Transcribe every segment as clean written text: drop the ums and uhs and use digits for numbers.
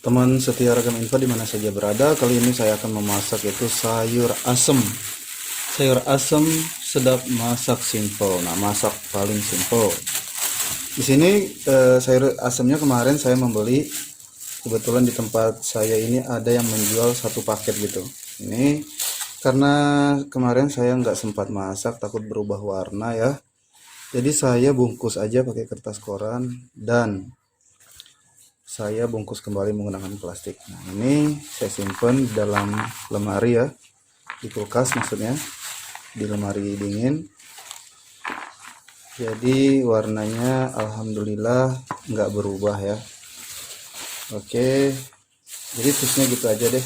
Teman setia Ragam Info di mana saja berada, kali ini saya akan memasak itu sayur asem. Sayur asem sedap, masak simple. Nah, masak paling simple. Di sini sayur asemnya kemarin saya membeli, kebetulan di tempat saya ini ada yang menjual satu paket gitu. Ini karena kemarin saya nggak sempat masak, takut berubah warna ya. Jadi saya bungkus aja pakai kertas koran dan saya bungkus kembali menggunakan plastik. Nah, ini saya simpan di dalam lemari ya, di kulkas maksudnya, di lemari dingin. Jadi warnanya alhamdulillah nggak berubah ya. Oke, jadi tipsnya gitu aja deh.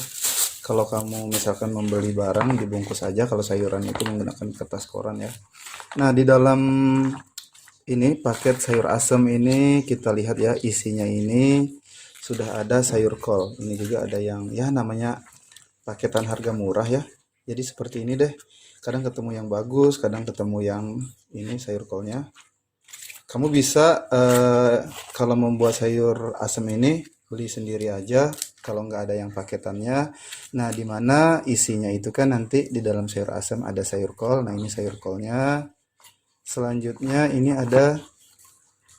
Kalau kamu misalkan membeli barang dibungkus aja, kalau sayuran itu menggunakan kertas koran ya. Nah, di dalam ini paket sayur asem ini kita lihat ya, isinya ini sudah ada sayur kol. Ini juga ada yang ya namanya paketan harga murah ya. Jadi seperti ini deh. Kadang ketemu yang bagus, kadang ketemu yang ini sayur kolnya. Kamu bisa kalau membuat sayur asem ini beli sendiri aja kalau nggak ada yang paketannya. Nah, dimana isinya itu kan nanti di dalam sayur asem ada sayur kol. Nah, ini sayur kolnya. Selanjutnya ini ada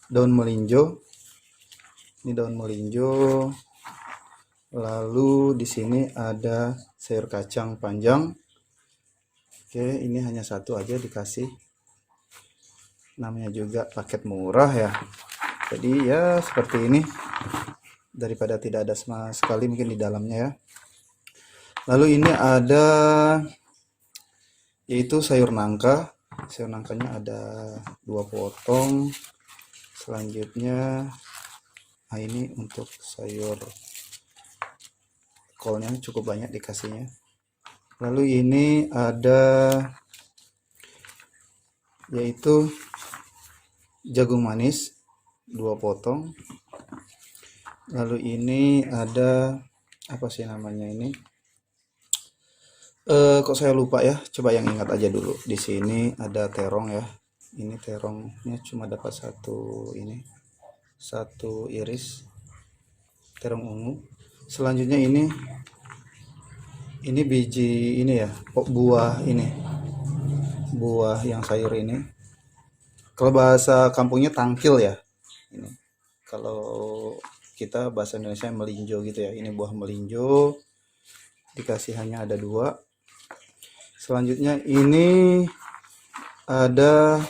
daun melinjo. Ini daun melinjo. Lalu di sini ada sayur kacang panjang. Oke, ini hanya satu aja dikasih. Namanya juga paket murah ya. Jadi ya seperti ini. Daripada tidak ada sama sekali mungkin di dalamnya ya. Lalu ini ada yaitu sayur nangka. Sayur nangkanya ada 2 potong. Selanjutnya, nah ini untuk sayur kolnya cukup banyak dikasihnya. Lalu ini ada yaitu jagung manis 2 potong. Lalu ini ada apa sih namanya ini? Kok saya lupa ya? Coba yang ingat aja dulu. Di sini ada terong ya. Ini terongnya cuma dapat satu iris terong ungu. Selanjutnya ini biji ini ya, buah ini, buah yang sayur ini. Kalau bahasa kampungnya tangkil ya. Ini. Kalau kita bahasa Indonesia melinjo gitu ya. Ini buah melinjo. Dikasih hanya ada 2. Selanjutnya ini ada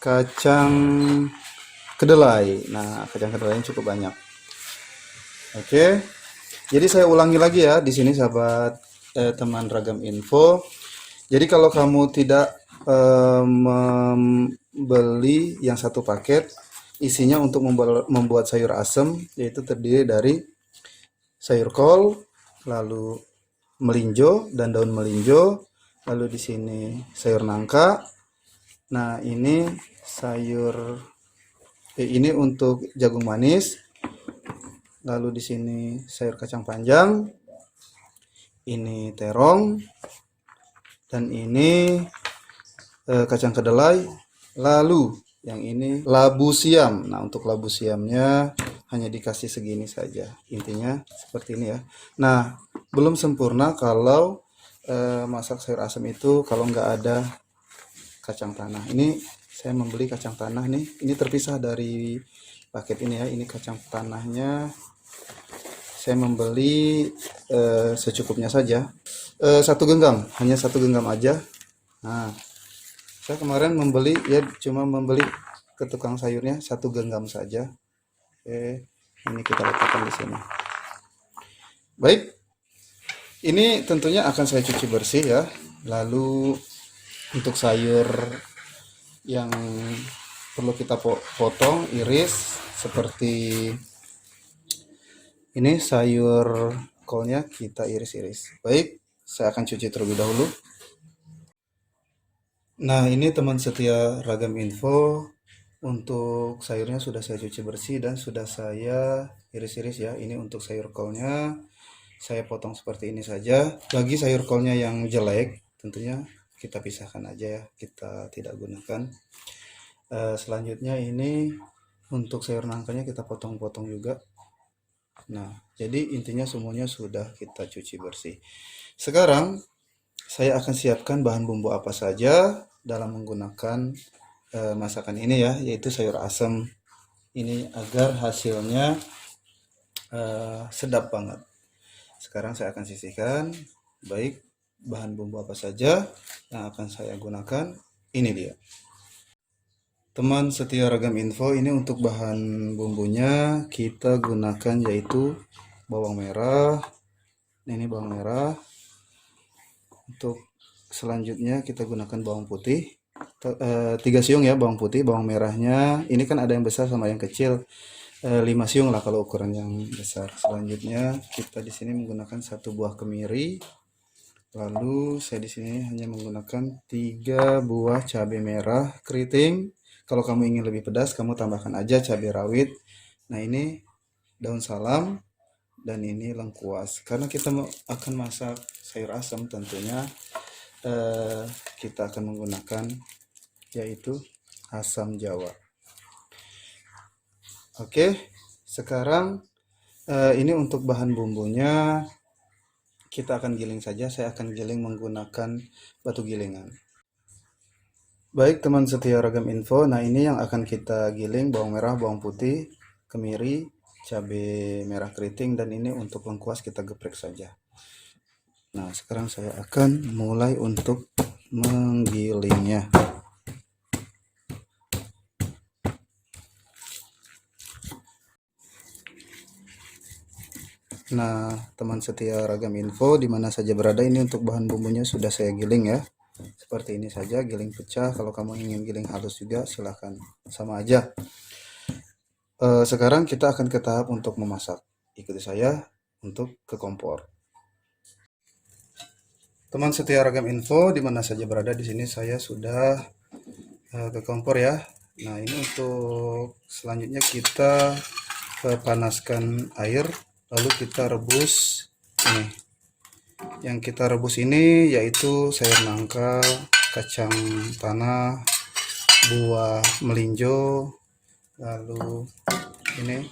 kacang kedelai. Nah, kacang kedelainya cukup banyak. Oke. Jadi saya ulangi lagi ya di sini sahabat teman Ragam Info. Jadi kalau kamu tidak membeli yang satu paket, isinya untuk membuat sayur asem yaitu terdiri dari sayur kol, lalu melinjo dan daun melinjo, lalu di sini sayur nangka. Nah, ini ini untuk jagung manis. Lalu di sini sayur kacang panjang. Ini terong dan ini kacang kedelai. Lalu yang ini labu siam. Nah, untuk labu siamnya hanya dikasih segini saja. Intinya seperti ini ya. Nah, belum sempurna kalau masak sayur asam itu kalau nggak ada kacang tanah. Ini saya membeli kacang tanah nih. Ini terpisah dari paket ini ya. Ini kacang tanahnya. Saya membeli secukupnya saja. 1 genggam, hanya 1 genggam aja. Nah, saya kemarin membeli ya cuma membeli ke tukang sayurnya 1 genggam saja. Oke, ini kita letakkan di sini. Baik, ini tentunya akan saya cuci bersih ya. Lalu untuk sayur yang perlu kita potong, iris seperti ini sayur kolnya kita iris-iris. Baik, saya akan cuci terlebih dahulu. Nah, ini teman setia Ragam Info. Untuk sayurnya sudah saya cuci bersih dan sudah saya iris-iris ya. Ini untuk sayur kolnya saya potong seperti ini saja. Bagi sayur kolnya yang jelek, tentunya kita pisahkan aja ya. Kita tidak gunakan. Selanjutnya ini untuk sayur nangkanya kita potong-potong juga. Nah, jadi intinya semuanya sudah kita cuci bersih. Sekarang saya akan siapkan bahan bumbu apa saja dalam menggunakan masakan ini ya, yaitu sayur asem ini agar hasilnya sedap banget. Sekarang saya akan sisihkan baik bahan bumbu apa saja yang akan saya gunakan. Ini dia. Teman setia Ragam Info, ini untuk bahan bumbunya kita gunakan yaitu bawang merah. Ini bawang merah. Untuk selanjutnya kita gunakan bawang putih. 3 siung ya bawang putih. Bawang merahnya ini kan ada yang besar sama yang kecil. 5 siung lah kalau ukuran yang besar. Selanjutnya kita di sini menggunakan 1 buah kemiri. Lalu saya di sini hanya menggunakan 3 buah cabai merah keriting. Kalau kamu ingin lebih pedas, kamu tambahkan aja cabai rawit. Nah, ini daun salam dan ini lengkuas. Karena kita akan masak sayur asam, tentunya kita akan menggunakan yaitu asam Jawa. Oke, sekarang ini untuk bahan bumbunya kita akan giling saja. Saya akan giling menggunakan batu gilingan. Baik teman setia Ragam Info, nah ini yang akan kita giling: bawang merah, bawang putih, kemiri, cabai merah keriting, dan ini untuk lengkuas kita geprek saja. Nah, sekarang saya akan mulai untuk menggilingnya. Nah, teman setia Ragam Info, di mana saja berada, ini untuk bahan bumbunya sudah saya giling ya. Seperti ini saja, giling pecah. Kalau kamu ingin giling halus juga silahkan, sama aja. Sekarang kita akan ke tahap untuk memasak. Ikuti saya untuk ke kompor. Teman setia Ragam Info, di mana saja berada, di sini saya sudah ke kompor ya. Nah, ini untuk selanjutnya kita panaskan air, lalu kita rebus ini. Yang kita rebus ini yaitu sayur nangka, kacang tanah, buah melinjo, lalu ini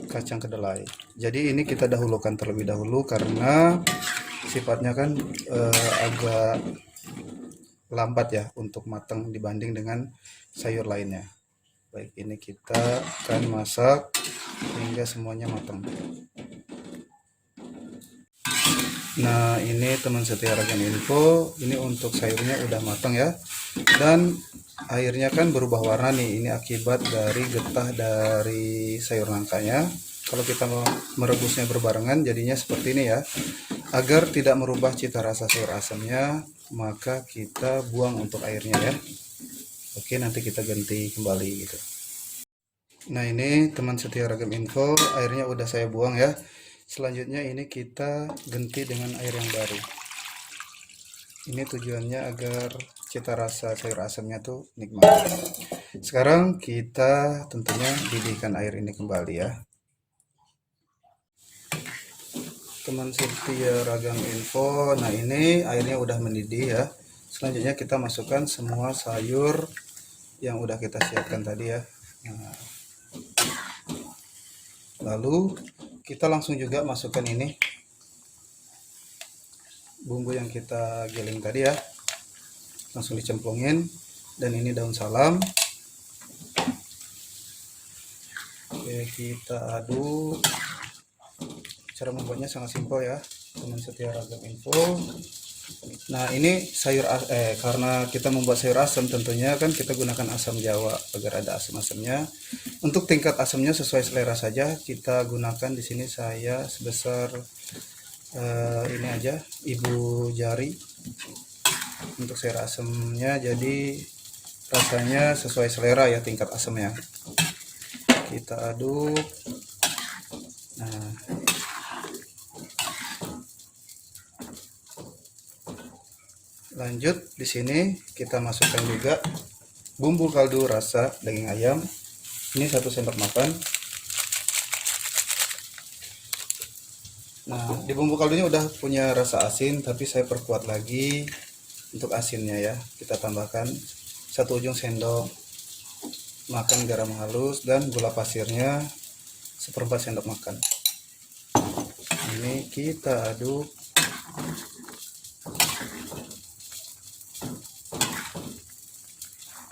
kacang kedelai. Jadi ini kita dahulukan terlebih dahulu karena sifatnya kan agak lambat ya untuk matang dibanding dengan sayur lainnya. Baik, ini kita akan masak hingga semuanya matang. Nah, ini teman setia Ragam Info, ini untuk sayurnya udah matang ya. Dan airnya kan berubah warna nih, ini akibat dari getah dari sayur nangkanya. Kalau kita mau merebusnya berbarengan jadinya seperti ini ya. Agar tidak merubah cita rasa sayur asamnya, maka kita buang untuk airnya ya. Oke, nanti kita ganti kembali gitu. Nah, ini teman setia Ragam Info, airnya udah saya buang ya. Selanjutnya ini kita ganti dengan air yang baru. Ini tujuannya agar cita rasa sayur asamnya tuh nikmat. Sekarang kita tentunya didihkan air ini kembali ya. Teman setia Ragam Info, nah ini airnya udah mendidih ya. Selanjutnya kita masukkan semua sayur yang udah kita siapkan tadi ya. Nah, lalu kita langsung juga masukkan ini bumbu yang kita giling tadi ya, langsung dicemplungin. Dan ini daun salam. Oke, kita aduk. Cara membuatnya sangat simpel ya teman setia Ragam Info. Nah, ini sayur karena kita membuat sayur asam, tentunya kan kita gunakan asam Jawa agar ada asam-asamnya. Untuk tingkat asamnya sesuai selera saja. Kita gunakan di sini saya sebesar ini aja, ibu jari untuk sayur asamnya. Jadi rasanya sesuai selera ya tingkat asamnya. Kita aduk. Nah, lanjut di sini kita masukkan juga bumbu kaldu rasa daging ayam. Ini 1 sendok makan. Nah, di bumbu kaldunya udah punya rasa asin, tapi saya perkuat lagi untuk asinnya ya. Kita tambahkan 1 ujung sendok makan garam halus dan gula pasirnya 1/4 sendok makan. Ini kita aduk.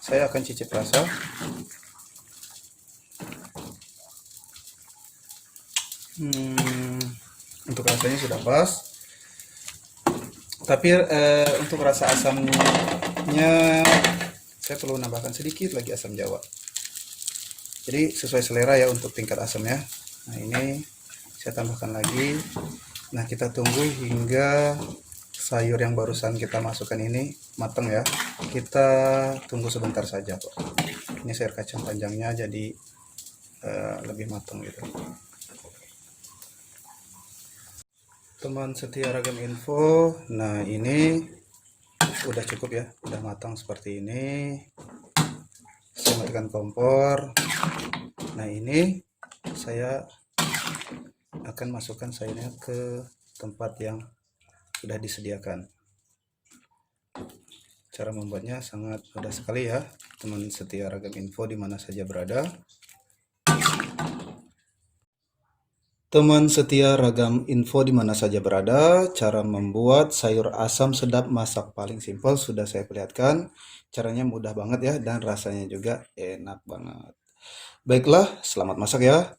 Saya akan cicip rasa. Untuk rasanya sudah pas. Tapi untuk rasa asamnya saya perlu nambahkan sedikit lagi asam jawa. Jadi sesuai selera ya untuk tingkat asamnya. Nah ini saya tambahkan lagi. Nah kita tunggu hingga sayur yang barusan kita masukkan ini matang ya. Kita tunggu sebentar saja kok. Ini sayur kacang panjangnya jadi lebih matang gitu. Teman setia Ragam Info, nah ini udah cukup ya, udah matang seperti ini. Saya matikan kompor. Nah ini saya akan masukkan sayurnya ke tempat yang sudah disediakan. Cara membuatnya sangat mudah sekali ya, teman setia Ragam Info di mana saja berada. Teman setia Ragam Info di mana saja berada, cara membuat sayur asam sedap masak paling simpel sudah saya perlihatkan. Caranya mudah banget ya dan rasanya juga enak banget. Baiklah, selamat masak ya.